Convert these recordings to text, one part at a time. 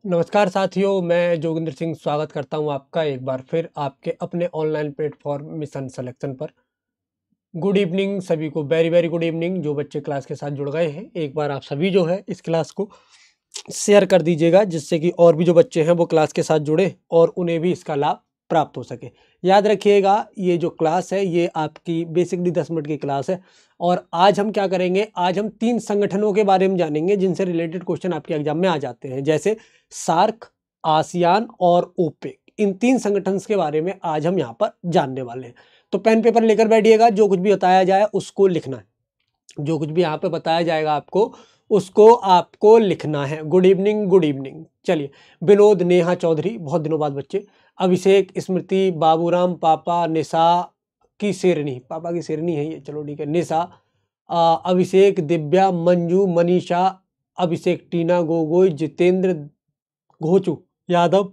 नमस्कार साथियों, मैं जोगिंदर सिंह स्वागत करता हूं आपका एक बार फिर आपके अपने ऑनलाइन प्लेटफॉर्म मिशन सिलेक्शन पर। गुड इवनिंग सभी को, वेरी वेरी गुड इवनिंग। जो बच्चे क्लास के साथ जुड़ गए हैं, एक बार आप सभी जो है इस क्लास को शेयर कर दीजिएगा, जिससे कि और भी जो बच्चे हैं वो क्लास के साथ जुड़े और उन्हें भी इसका लाभ प्राप्त हो सके। याद रखिएगा, ये जो क्लास है ये आपकी बेसिकली 10 मिनट की क्लास है। और आज हम क्या करेंगे, आज हम 3 संगठनों के बारे में जानेंगे जिनसे रिलेटेड क्वेश्चन आपके एग्जाम में आ जाते हैं, जैसे सार्क, आसियान और ओपेक। इन 3 संगठन के बारे में आज हम यहाँ पर जानने वाले हैं। तो पेन पेपर लेकर बैठिएगा, जो कुछ भी बताया जाए उसको लिखना है। जो कुछ भी यहाँ पे बताया जाएगा आपको उसको आपको लिखना है। Good evening, good evening. चलिए, विनोद, नेहा चौधरी, बहुत दिनों बाद बच्चे। अभिषेक, स्मृति, बाबूराम, पापा, निशा की शेरनी, पापा की शेरनी है ये, चलो ठीक है। निशा, अभिषेक, दिव्या, मंजू, मनीषा, अभिषेक, टीना गोगोई, जितेंद्र घोचू यादव,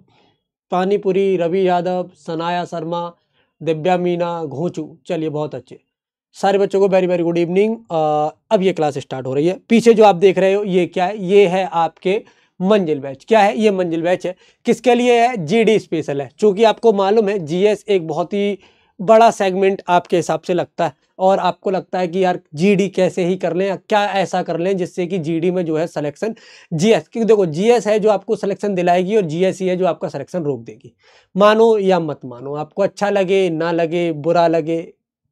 पानीपुरी, रवि यादव, सनाया शर्मा, दिव्या मीना, घोचू। चलिए, बहुत अच्छे सारे बच्चों को वेरी वेरी गुड इवनिंग। अब ये क्लास स्टार्ट हो रही है। पीछे जो आप देख रहे हो ये क्या है, ये है आपके मंजिल बैच। क्या है ये? मंजिल बैच है। किसके लिए है? जीडी स्पेशल है। क्योंकि आपको मालूम है जीएस एक बहुत ही बड़ा सेगमेंट आपके हिसाब से लगता है, और आपको लगता है कि यार जीडी कैसे ही कर लें या क्या ऐसा कर लें जिससे कि जीडी में जो है सिलेक्शन, जीएस, क्योंकि देखो जीएस है जो आपको सिलेक्शन दिलाएगी और जीएस ही है जो आपका सिलेक्शन रोक देगी। मानो या मत मानो, आपको अच्छा लगे ना लगे, बुरा लगे,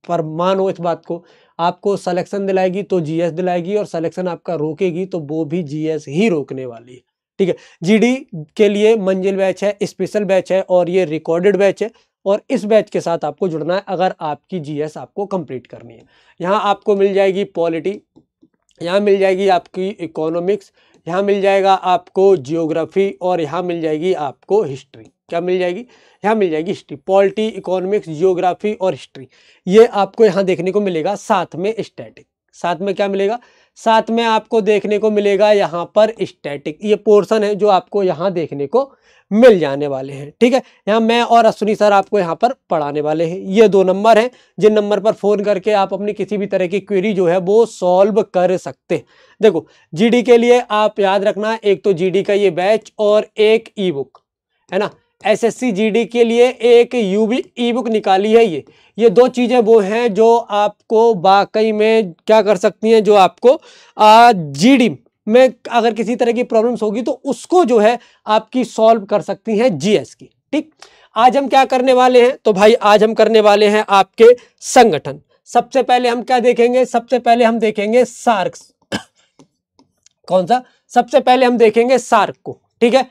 पर मानो इस बात को, आपको सिलेक्शन दिलाएगी तो जीएस दिलाएगी, और सिलेक्शन आपका रोकेगी तो वो भी जीएस ही रोकने वाली है। ठीक है, जीडी के लिए मंजिल बैच है, स्पेशल बैच है, और ये रिकॉर्डेड बैच है। और इस बैच के साथ आपको जुड़ना है अगर आपकी जीएस आपको कंप्लीट करनी है। यहाँ आपको मिल जाएगी पॉलिटी, यहाँ मिल जाएगी आपकी इकोनॉमिक्स, यहाँ मिल जाएगा आपको जियोग्राफी, और यहाँ मिल जाएगी आपको हिस्ट्री। क्या मिल जाएगी? यहाँ मिल जाएगी हिस्ट्री, पॉलिटी, इकोनॉमिक्स, जियोग्राफी और हिस्ट्री। ये आपको यहाँ देखने को मिलेगा। साथ में स्टैटिक, साथ में क्या मिलेगा? साथ में आपको देखने को मिलेगा यहाँ पर स्टैटिक। ये पोर्शन है जो आपको यहाँ देखने को मिल जाने वाले हैं। ठीक है, यहाँ मैं और अश्विनी सर आपको यहाँ पर पढ़ाने वाले हैं। ये 2 नंबर हैं जिन नंबर पर फोन करके आप अपनी किसी भी तरह की क्वेरी जो है वो सॉल्व कर सकते हैं। देखो, जीडी के लिए आप याद रखना, एक तो जीडी का ये बैच और एक ई बुक है ना। एसएससी जीडी के लिए एक यूबी ई बुक निकाली है। ये 2 चीजें वो हैं जो आपको वाकई में क्या कर सकती हैं, जो आपको जीडी में अगर किसी तरह की प्रॉब्लम्स होगी तो उसको जो है आपकी सॉल्व कर सकती हैं जीएस की। ठीक, आज हम क्या करने वाले हैं? तो भाई आज हम करने वाले हैं आपके संगठन। सबसे पहले हम क्या देखेंगे? सबसे पहले हम देखेंगे सार्क। कौन सा? सबसे पहले हम देखेंगे सार्क को। ठीक है,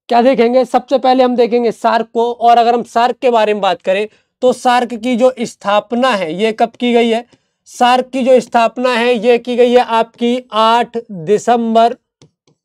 क्या देखेंगे? सबसे पहले हम देखेंगे सार्क को। और अगर हम सार्क के बारे में बात करें तो सार्क की जो स्थापना है ये कब की गई है? सार्क की जो स्थापना है ये की गई है आपकी 8 दिसंबर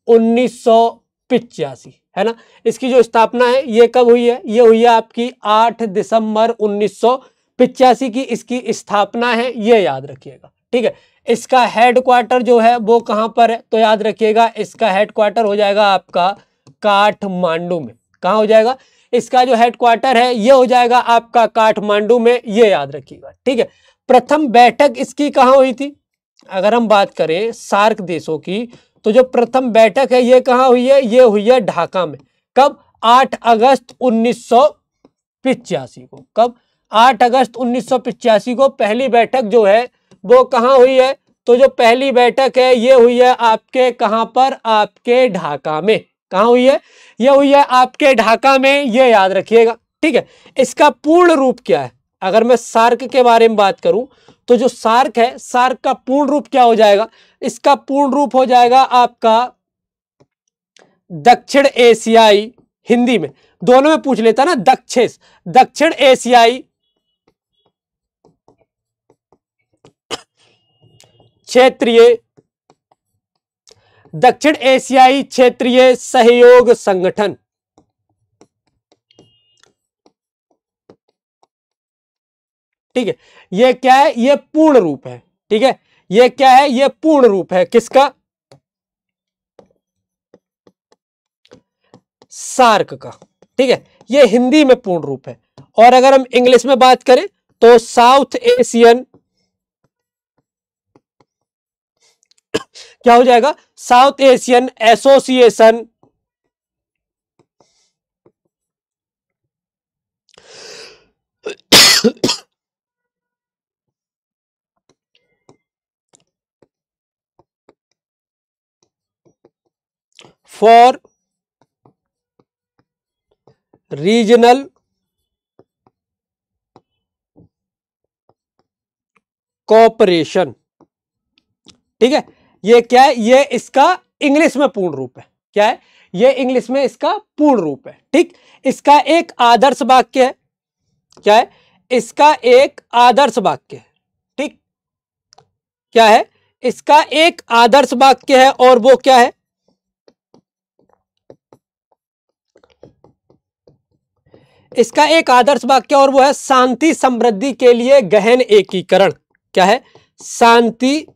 1985, है ना। इसकी जो स्थापना है ये कब हुई है? ये हुई है आपकी 8 दिसंबर 1985 की इसकी स्थापना है, ये याद रखिएगा। ठीक है, इसका हेडक्वार्टर जो है वो कहां पर है? तो याद रखिएगा इसका हेडक्वार्टर हो जाएगा आपका काठमांडू में। कहां हो जाएगा? इसका जो हेडक्वार्टर है ये हो जाएगा आपका काठमांडू में, ये याद रखिएगा। ठीक है, प्रथम बैठक इसकी कहां हुई थी? अगर हम बात करें सार्क देशों की तो जो प्रथम बैठक है ये कहां हुई है? ये हुई है ढाका में। कब? 8 अगस्त 1985 को। कब? 8 अगस्त 1985 को पहली बैठक जो है वो कहां हुई है? तो जो पहली बैठक है ये हुई है आपके कहां पर? आपके ढाका में। कहां हुई है? ये हुई है आपके ढाका में, ये याद रखिएगा। ठीक है, इसका पूर्ण रूप क्या है? अगर मैं सार्क के बारे में बात करूं तो जो सार्क है, सार्क का पूर्ण रूप क्या हो जाएगा? इसका पूर्ण रूप हो जाएगा आपका दक्षिण एशियाई, हिंदी में दोनों में पूछ लेता ना, दक्षिण एशियाई क्षेत्रीय, दक्षिण एशियाई क्षेत्रीय सहयोग संगठन। ठीक है, ये क्या है? ये पूर्ण रूप है। ठीक है, ये क्या है? ये पूर्ण रूप है किसका? सार्क का। ठीक है, ये हिंदी में पूर्ण रूप है। और अगर हम इंग्लिश में बात करें तो साउथ एशियन, क्या हो जाएगा? South Asian association for regional cooperation. ठीक है, ये क्या है, ये इसका इंग्लिश में पूर्ण रूप है। क्या है, ये इंग्लिश में इसका पूर्ण रूप है। ठीक, इसका एक आदर्श वाक्य है। क्या है, इसका एक आदर्श वाक्य है। ठीक, क्या है, इसका एक आदर्श वाक्य है, और वो क्या है, इसका एक आदर्श वाक्य और वो है शांति समृद्धि के लिए गहन एकीकरण। क्या है, शांति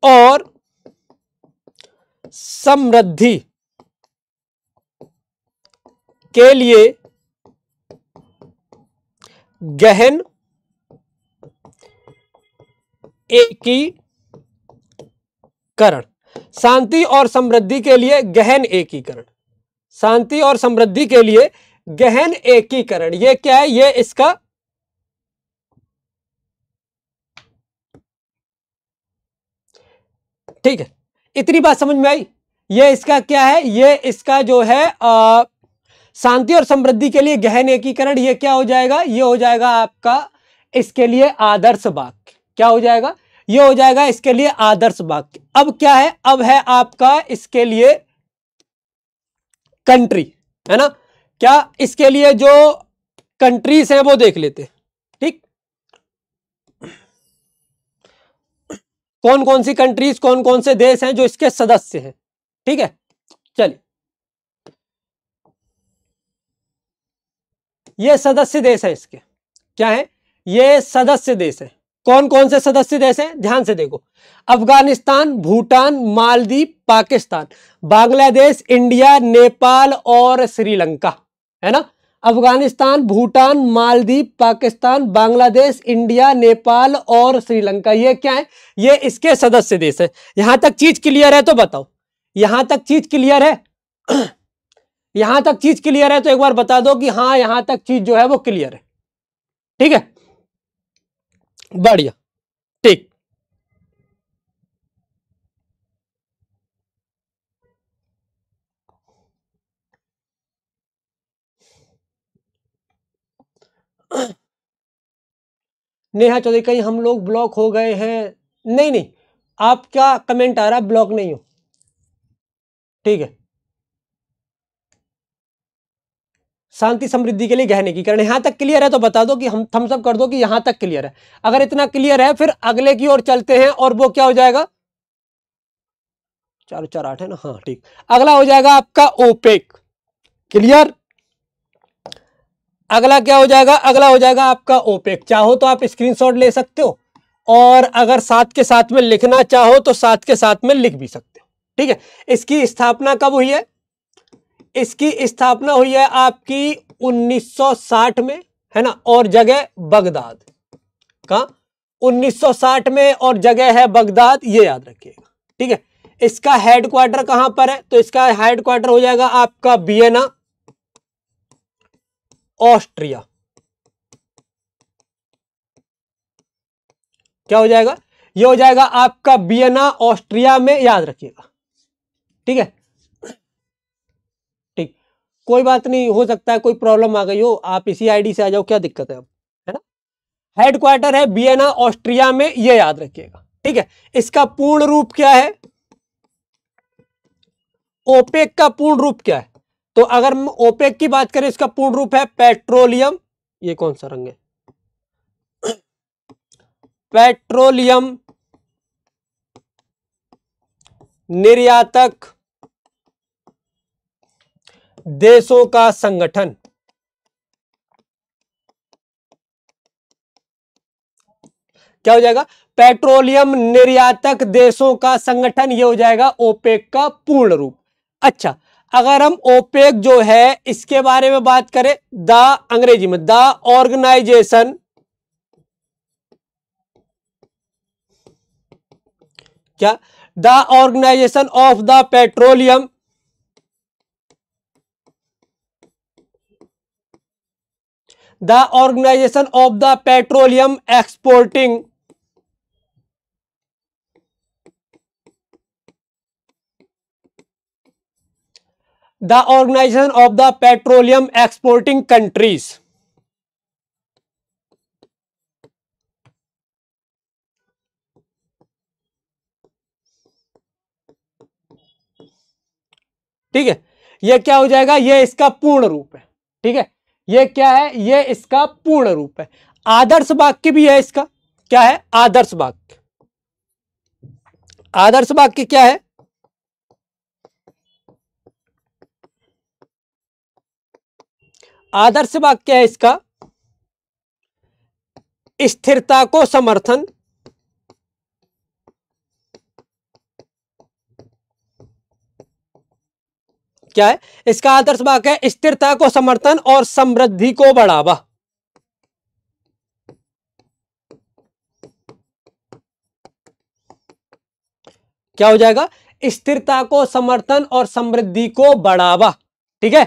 और समृद्धि के लिए गहन एकीकरण। शांति और समृद्धि के लिए गहन एकीकरण। शांति और समृद्धि के लिए गहन एकीकरण, ये क्या है, ये इसका ठीक है, इतनी बात समझ में आई। ये इसका क्या है, ये इसका जो है शांति और समृद्धि के लिए गहन एकीकरण, ये क्या हो जाएगा, ये हो जाएगा आपका इसके लिए आदर्श वाक्य। क्या हो जाएगा, ये हो जाएगा इसके लिए आदर्श वाक्य। अब क्या है, अब है आपका इसके लिए कंट्री, है ना। क्या, इसके लिए जो कंट्रीज हैं वो देख लेते हैं। ठीक, कौन कौन सी कंट्रीज, कौन कौन से देश हैं जो इसके सदस्य हैं। ठीक है, चलिए, ये सदस्य देश है इसके। क्या है, ये सदस्य देश है। कौन कौन से सदस्य देश हैं, ध्यान से देखो, अफगानिस्तान, भूटान, मालदीव, पाकिस्तान, बांग्लादेश, इंडिया, नेपाल और श्रीलंका, है ना। अफगानिस्तान, भूटान, मालदीव, पाकिस्तान, बांग्लादेश, इंडिया, नेपाल और श्रीलंका, ये क्या है, ये इसके सदस्य देश है। यहां तक चीज क्लियर है तो बताओ, यहां तक चीज क्लियर है यहां तक चीज क्लियर है तो एक बार बता दो कि हाँ, यहां तक चीज जो है वो क्लियर है। ठीक है, बढ़िया। ठीक, नेहा चौधरी, कहीं हम लोग ब्लॉक हो गए हैं? नहीं नहीं, आपका कमेंट आ रहा, ब्लॉक नहीं हो। ठीक है, शांति समृद्धि के लिए गहन एकीकरण, यहां तक क्लियर है तो बता दो कि हम थम्स अप कर दो कि यहां तक क्लियर है। अगर इतना क्लियर है फिर अगले की ओर चलते हैं, और वो क्या हो जाएगा, 4 4 8 है ना, हाँ ठीक। अगला हो जाएगा आपका ओपेक। क्लियर, अगला क्या हो जाएगा, अगला हो जाएगा आपका ओपेक। चाहो तो आप स्क्रीनशॉट ले सकते हो, और अगर साथ के साथ में लिखना चाहो तो साथ के साथ में लिख भी सकते हो। ठीक है, इसकी स्थापना कब हुई है, इसकी स्थापना हुई है आपकी 1960 में, है ना, और जगह बगदाद का, 1960 में, और जगह है बगदाद, ये याद रखिएगा। ठीक है, इसका हेडक्वार्टर कहां पर है, तो इसका हेडक्वार्टर हो जाएगा आपका वियना, ऑस्ट्रिया। क्या हो जाएगा, ये हो जाएगा आपका वियना, ऑस्ट्रिया में, याद रखिएगा। ठीक है, ठीक, कोई बात नहीं, हो सकता है कोई प्रॉब्लम आ गई हो, आप इसी आईडी से आ जाओ, क्या दिक्कत है अब, है ना। हेडक्वार्टर है वियना, ऑस्ट्रिया में, ये याद रखिएगा। ठीक है, इसका पूर्ण रूप क्या है, ओपेक का पूर्ण रूप क्या है, तो अगर हम ओपेक की बात करें, इसका पूर्ण रूप है पेट्रोलियम, ये कौन सा रंग है, पेट्रोलियम निर्यातक देशों का संगठन। क्या हो जाएगा, पेट्रोलियम निर्यातक देशों का संगठन, ये हो जाएगा ओपेक का पूर्ण रूप। अच्छा, अगर हम ओपेक जो है इसके बारे में बात करें, द, अंग्रेजी में द ऑर्गेनाइजेशन, क्या, the organisation of the petroleum, the organisation of the petroleum exporting the organisation of the petroleum exporting countries. ठीक है, ये क्या हो जाएगा, ये इसका पूर्ण रूप है। ठीक है, ये क्या है, ये इसका पूर्ण रूप है। आदर्श वाक्य भी है इसका, क्या है, आदर्श वाक्य। आदर्श वाक्य क्या है, आदर्श वाक्य है इसका स्थिरता को समर्थन, क्या है इसका आदर्श वाक्य है, स्थिरता को समर्थन और समृद्धि को बढ़ावा। क्या हो जाएगा, स्थिरता को समर्थन और समृद्धि को बढ़ावा। ठीक है,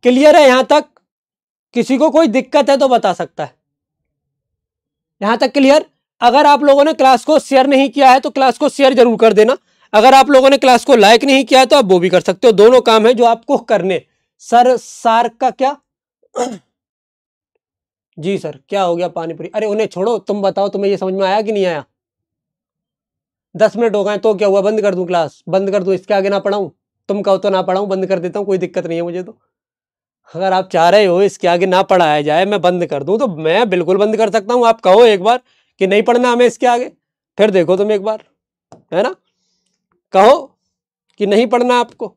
क्लियर है यहां तक? किसी को कोई दिक्कत है तो बता सकता है। यहां तक क्लियर? अगर आप लोगों ने क्लास को शेयर नहीं किया है तो क्लास को शेयर जरूर कर देना। अगर आप लोगों ने क्लास को लाइक नहीं किया है तो आप वो भी कर सकते हो। दोनों काम है जो आपको करने। सर सार का क्या जी सर, क्या हो गया पानीपुरी? अरे उन्हें छोड़ो, तुम बताओ तुम्हें ये समझ में आया कि नहीं आया? 10 मिनट हो गए तो क्या हुआ, बंद कर दूं क्लास? बंद कर दूं, इसके आगे ना पढ़ाऊं? तुम कहो तो ना पढ़ाऊं, बंद कर देता हूं, कोई दिक्कत नहीं है मुझे तो। अगर आप चाह रहे हो इसके आगे ना पढ़ाया जाए, मैं बंद कर दूं, तो मैं बिल्कुल बंद कर सकता हूं। आप कहो एक बार कि नहीं पढ़ना हमें इसके आगे, फिर देखो तुम एक बार, है ना, कहो कि नहीं पढ़ना आपको।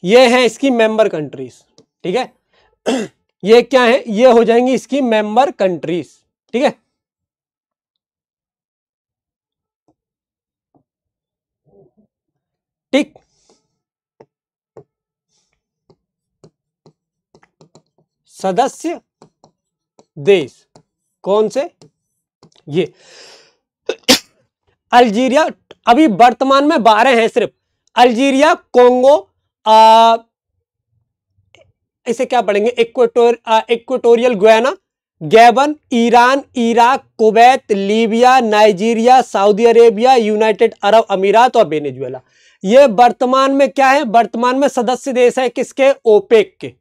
ये है इसकी मेंबर कंट्रीज। ठीक है, ये क्या है, ये हो जाएंगी इसकी मेंबर कंट्रीज। ठीक है, ठीक, सदस्य देश कौन से, ये अल्जीरिया, अभी वर्तमान में 12 हैं सिर्फ। अल्जीरिया, कोंगो, इसे क्या पढ़ेंगे, equatorial Guinea, Gabon, Iran, Iraq, Kuwait, Libya, Nigeria, Saudi Arabia, United Arab Emirates और वेनेजुएला। ये वर्तमान में क्या है, वर्तमान में सदस्य देश है किसके, ओपेक के।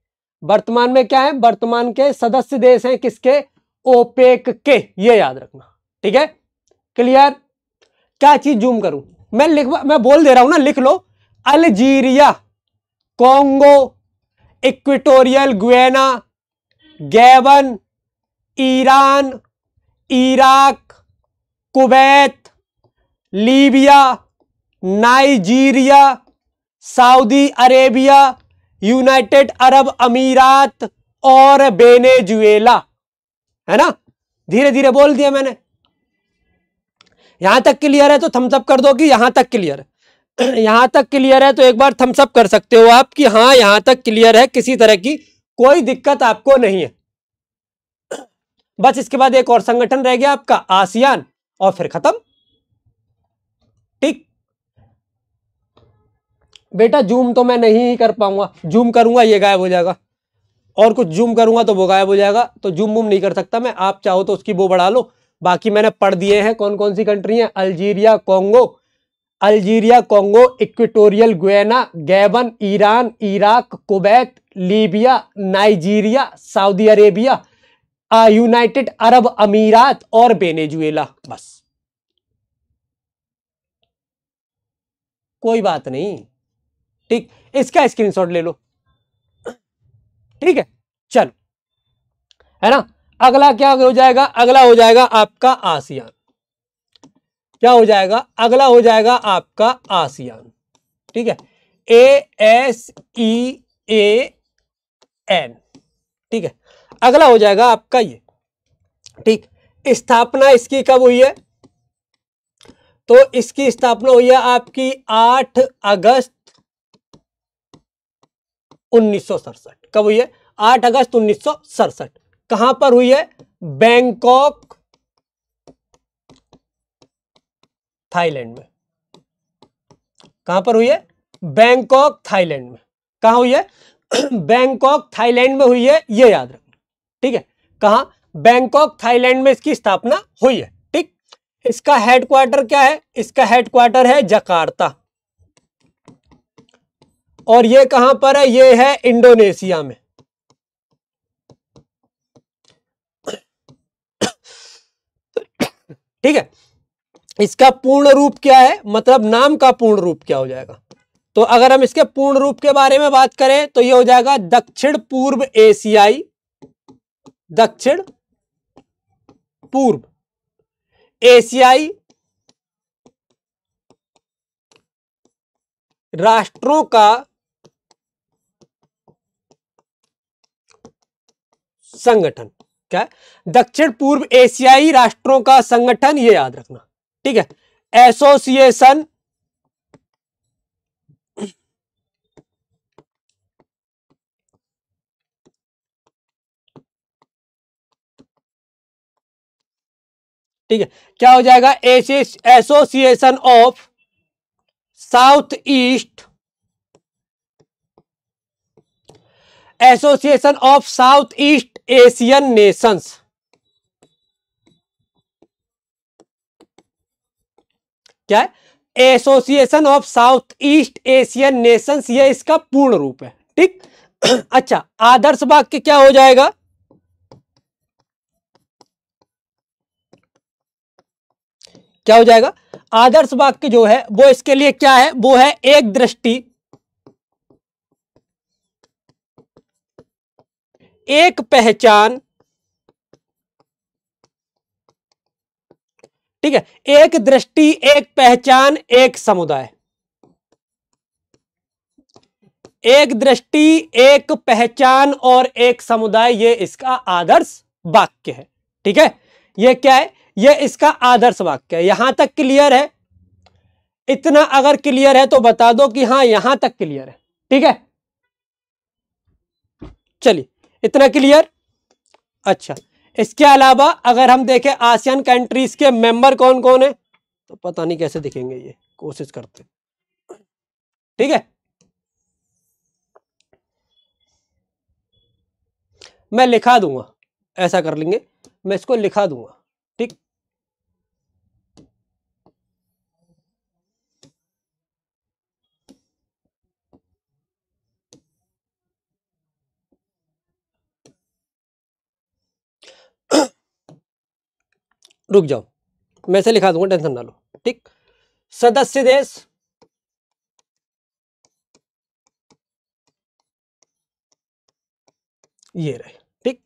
वर्तमान में क्या है, वर्तमान के सदस्य देश हैं किसके, ओपेक के। ये याद रखना। ठीक है, क्लियर? क्या चीज जूम करूं मैं बोल दे रहा हूं ना, लिख लो। Algeria, Congo, Equatorial Guinea, Gabon, Iran, Iraq, Kuwait, Libya, Nigeria, Saudi Arabia, United Arab Emirates और वेनेजुएला। है ना, धीरे धीरे बोल दिया मैंने। यहां तक क्लियर है तो थम्स अप कर दो कि यहां तक क्लियर है। यहां तक क्लियर है तो एक बार थम्स अप कर सकते हो आप कि हाँ यहां तक क्लियर है, किसी तरह की कोई दिक्कत आपको नहीं है। बस इसके बाद एक और संगठन रह गया आपका, आसियान, और फिर खत्म। ठीक बेटा, जूम तो मैं नहीं कर पाऊंगा, जूम करूंगा ये गायब हो जाएगा, और कुछ जूम करूंगा तो वो गायब हो जाएगा, तो जूम वूम नहीं कर सकता मैं। आप चाहो तो उसकी वो बढ़ा लो। बाकी मैंने पढ़ दिए हैं कौन कौन सी कंट्री है, Algeria, Congo, Equatorial Guinea, Gabon, Iran, Iraq, Kuwait, Libya, Nigeria, Saudi Arabia, United Arab Emirates और वेनेजुएला। बस, कोई बात नहीं। ठीक, इसका स्क्रीनशॉट ले लो। ठीक है, चलो, है ना। अगला क्या हो जाएगा, अगला हो जाएगा आपका आसियान। क्या हो जाएगा, अगला हो जाएगा आपका आसियान। ठीक है, ASEAN। ठीक है, अगला हो जाएगा आपका ये। ठीक, स्थापना इसकी कब हुई है, तो इसकी स्थापना हुई है आपकी 8 अगस्त 1967। कब हुई है, 8 अगस्त 1967। कहां पर हुई है, बैंकॉक, थाईलैंड में। कहां पर हुई है, बैंकॉक, थाईलैंड में। कहां हुई है, बैंकॉक, थाईलैंड में हुई है, ये याद रखना। ठीक है, कहां, बैंकॉक थाईलैंड में इसकी स्थापना हुई है। ठीक, इसका हेडक्वार्टर क्या है? इसका हेडक्वार्टर है जकार्ता, और ये कहां पर है? ये है इंडोनेशिया में। ठीक है, इसका पूर्ण रूप क्या है, मतलब नाम का पूर्ण रूप क्या हो जाएगा? तो अगर हम इसके पूर्ण रूप के बारे में बात करें तो ये हो जाएगा दक्षिण पूर्व एशियाई, दक्षिण पूर्व एशियाई राष्ट्रों का संगठन। क्या है? दक्षिण पूर्व एशियाई राष्ट्रों का संगठन, ये याद रखना। ठीक है, एसोसिएशन ठीक है, क्या हो जाएगा? Association of south east, association of south east Asian Nations. क्या है? Association of south east Asian Nations, ये इसका पूर्ण रूप है। ठीक, अच्छा, आदर्श वाक्य क्या हो जाएगा? क्या हो जाएगा? आदर्श वाक्य जो है वो इसके लिए क्या है? वो है एक दृष्टि, एक पहचान। ठीक है, एक दृष्टि, एक पहचान, एक समुदाय। एक दृष्टि, एक पहचान और एक समुदाय, ये इसका आदर्श वाक्य है। ठीक है, ये क्या है? ये इसका आदर्श वाक्य है। यहां तक क्लियर है? इतना अगर क्लियर है तो बता दो कि हाँ यहां तक क्लियर है। ठीक है, चलिए, इतना क्लियर। अच्छा, इसके अलावा अगर हम देखें आसियान कंट्रीज के मेंबर कौन कौन है, तो पता नहीं कैसे दिखेंगे, ये कोशिश करते। ठीक है, मैं लिखा दूंगा, ऐसा कर लेंगे, मैं इसको लिखा दूंगा। ठीक, रुक जाओ, मैं इसे लिखा दूंगा, टेंशन ना लो। ठीक, सदस्य देश, ये रहे। ठीक,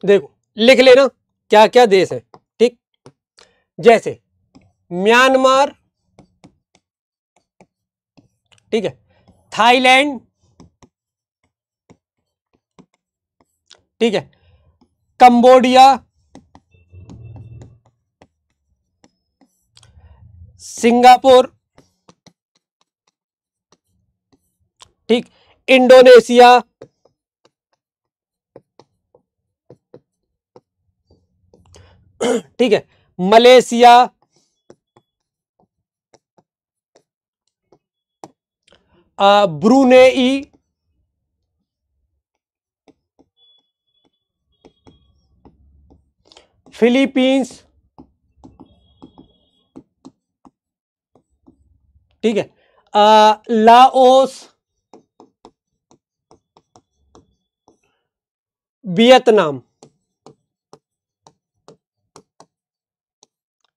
देखो लिख लेना क्या क्या देश है। ठीक, जैसे म्यांमार, ठीक है, थाईलैंड, ठीक है, कंबोडिया, सिंगापुर, ठीक, इंडोनेशिया, ठीक है, मलेशिया, ब्रूनेई, फिलीपींस, ठीक है, लाओस, वियतनाम।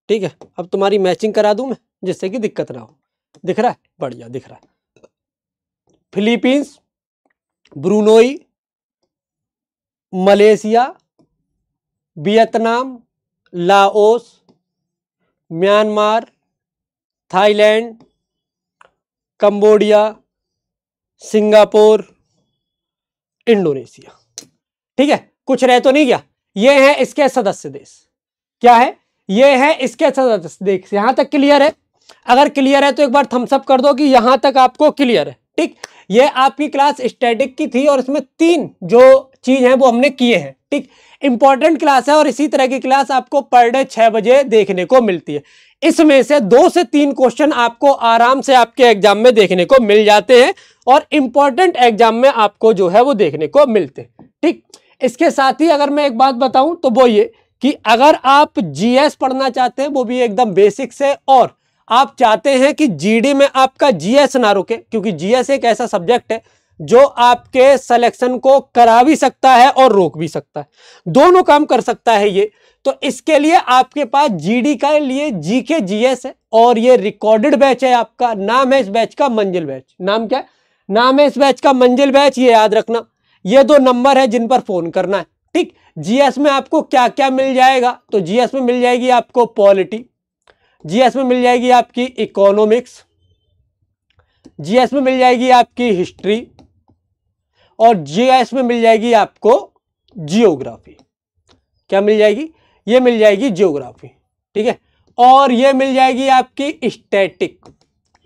ठीक है, अब तुम्हारी मैचिंग करा दूं मैं, जिससे कि दिक्कत ना हो। दिख रहा है? बढ़िया दिख रहा है। Philippines, Brunei, Malaysia, Vietnam, Laos, Myanmar, Thailand, Cambodia, Singapore, Indonesia. ठीक है, कुछ रह तो नहीं गया? ये है इसके सदस्य देश। क्या है? ये है इसके सदस्य देश। यहां तक क्लियर है? अगर क्लियर है तो एक बार थम्स अप कर दो कि यहां तक आपको क्लियर है। ठीक, ये आपकी क्लास स्टैटिक की थी और इसमें 3 जो चीज है वो हमने किए हैं। ठीक, इंपॉर्टेंट क्लास है और इसी तरह की क्लास आपको पर डे 6 बजे देखने को मिलती है। इसमें से 2 से 3 क्वेश्चन आपको आराम से आपके एग्जाम में देखने को मिल जाते हैं और इंपॉर्टेंट एग्जाम में आपको जो है वो देखने को मिलते हैं। ठीक, इसके साथ ही अगर मैं एक बात बताऊं तो वो ये कि अगर आप जीएस पढ़ना चाहते हैं, वो भी एकदम बेसिक से, और आप चाहते हैं कि जीडी में आपका जीएस ना रुके, क्योंकि जीएस एक ऐसा सब्जेक्ट है जो आपके सिलेक्शन को करा भी सकता है और रोक भी सकता है, दोनों काम कर सकता है ये। तो इसके लिए आपके पास जीडी का लिए जीके जीएस है और ये रिकॉर्डेड बैच है आपका। नाम है इस बैच का मंजिल बैच। नाम क्या है? नाम है इस बैच का मंजिल बैच। ये याद रखना, ये 2 नंबर है जिन पर फोन करना है। ठीक, जीएस में आपको क्या क्या मिल जाएगा? तो जीएस में मिल जाएगी आपको पॉलिटी, जीएस में मिल जाएगी आपकी इकोनॉमिक्स, जीएस में मिल जाएगी आपकी हिस्ट्री और जीएस में मिल जाएगी आपको जियोग्राफी। क्या मिल जाएगी? ये मिल जाएगी जियोग्राफी। ठीक है, और ये मिल जाएगी आपकी स्टैटिक।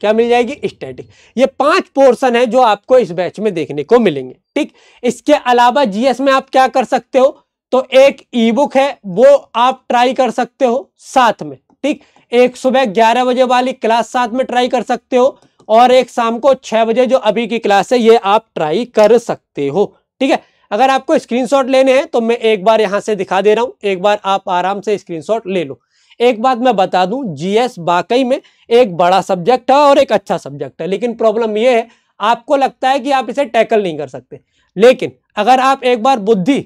क्या मिल जाएगी? स्टैटिक। ये 5 पोर्शन है जो आपको इस बैच में देखने को मिलेंगे। ठीक, इसके अलावा जीएस में आप क्या कर सकते हो? तो एक ई बुक है वो आप ट्राई कर सकते हो साथ में। ठीक, एक सुबह 11 बजे वाली क्लास साथ में ट्राई कर सकते हो और एक शाम को 6 बजे जो अभी की क्लास है ये आप ट्राई कर सकते हो। ठीक है, अगर आपको स्क्रीनशॉट लेने हैं तो मैं एक बार यहां से दिखा दे रहा हूं, एक बार आप आराम से स्क्रीनशॉट ले लो। एक बात मैं बता दूं, जीएस वाकई में एक बड़ा सब्जेक्ट है और एक अच्छा सब्जेक्ट है, लेकिन प्रॉब्लम यह है आपको लगता है कि आप इसे टैकल नहीं कर सकते, लेकिन अगर आप एक बार बुद्धि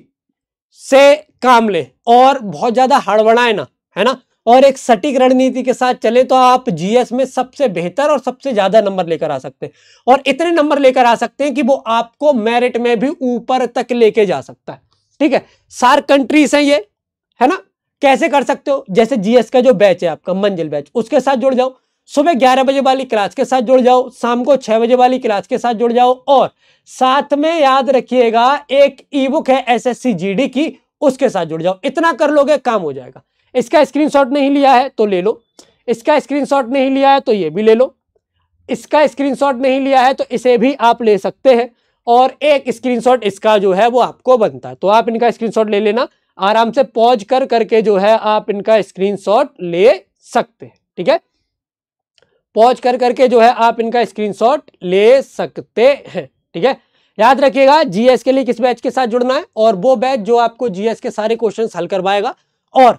से काम ले और बहुत ज्यादा हड़बड़ाए ना, है ना, और एक सटीक रणनीति के साथ चले तो आप जीएस में सबसे बेहतर और सबसे ज्यादा नंबर लेकर आ सकते हैं और इतने नंबर लेकर आ सकते हैं कि वो आपको मेरिट में भी ऊपर तक लेके जा सकता है। ठीक है, 4 कंट्रीज हैं ये, है ना। कैसे कर सकते हो? जैसे जीएस का जो बैच है आपका मंजिल बैच, उसके साथ जुड़ जाओ, सुबह 11 बजे वाली क्लास के साथ जुड़ जाओ, शाम को 6 बजे वाली क्लास के साथ जुड़ जाओ और साथ में याद रखिएगा एक ई बुक है एसएससी जीडी की, उसके साथ जुड़ जाओ। इतना कर लोगे काम हो जाएगा। इसका स्क्रीनशॉट नहीं लिया है तो ले लो, इसका स्क्रीनशॉट नहीं लिया है तो ये भी ले लो, इसका स्क्रीनशॉट नहीं लिया है तो इसे भी आप ले सकते हैं और एक स्क्रीनशॉट इसका जो है वो आपको बनता है, तो आप इनका स्क्रीनशॉट ले लेना। आराम से पॉज कर करके जो है आप इनका स्क्रीनशॉट ले सकते हैं। ठीक है, पॉज कर करके जो है आप इनका स्क्रीनशॉट ले सकते हैं। ठीक है, याद रखिएगा जीएस के लिए किस बैच के साथ जुड़ना है, और वो बैच जो आपको जीएस के सारे क्वेश्चंस हल करवाएगा और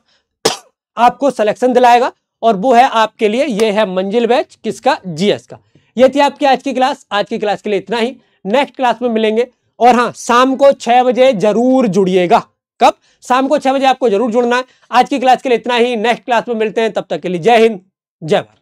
आपको सिलेक्शन दिलाएगा, और वो है आपके लिए, ये है मंजिल बैच किसका? जीएस का। ये थी आपकी आज की क्लास। आज की क्लास के लिए इतना ही, नेक्स्ट क्लास में मिलेंगे। और हाँ, शाम को 6 बजे जरूर जुड़िएगा। कब? शाम को 6 बजे आपको जरूर जुड़ना है। आज की क्लास के लिए इतना ही, नेक्स्ट क्लास में मिलते हैं, तब तक के लिए जय हिंद, जय भारत।